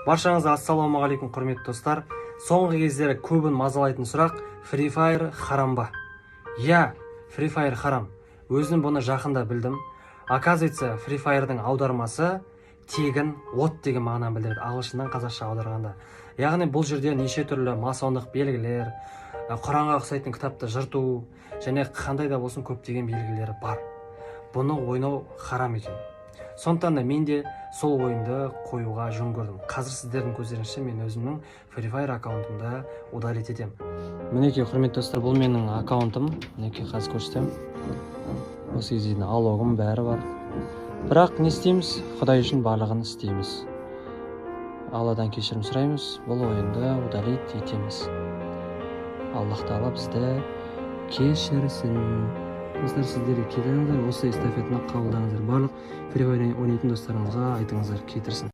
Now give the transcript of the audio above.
Баршаңызға ассалаумағалейкум құрметті достар. Соңғы кездері көбін мазалайтын сұрақ: Free Fire харам ба? Я, Free Fire харам. Өзім бұны жақында білдім. Оказывается, Free Fire'дың аудармасы тегін от деген мағынаны білдіреді, ағылшыннан қазақша аударғанда. Яғни бұл жерде неше түрлі масондық белгілер, Құранға ұқсайтын кітапты жырту және қандай да болсын көптеген белгілері бар. Бұны ойнау харам екен. Сондықтан да мен де сол ойынды қоюға жөн көрдім. Қазір сіздердің көздеріңізше мен өзімнің Free Fire аккаунтымда удалить етем. Мінекей құрметті достар, бұл менің аккаунтым. Мінекей қазір көрсетем. Осы кездегі алогым бәрі бар. Бірақ не істейміз? Құдай үшін барлығын істейміз. Алладан кешірім сұраймыз. Бұл ойынды удалить етеміз. Аллах Тағала бізді кешірсін. Достар, сіздерге келіңіздер, осы эстафетаны қабылдаңыздар. Барлық Free Fire ойнайтын достарыңызға айтыңыздар, кетірсін.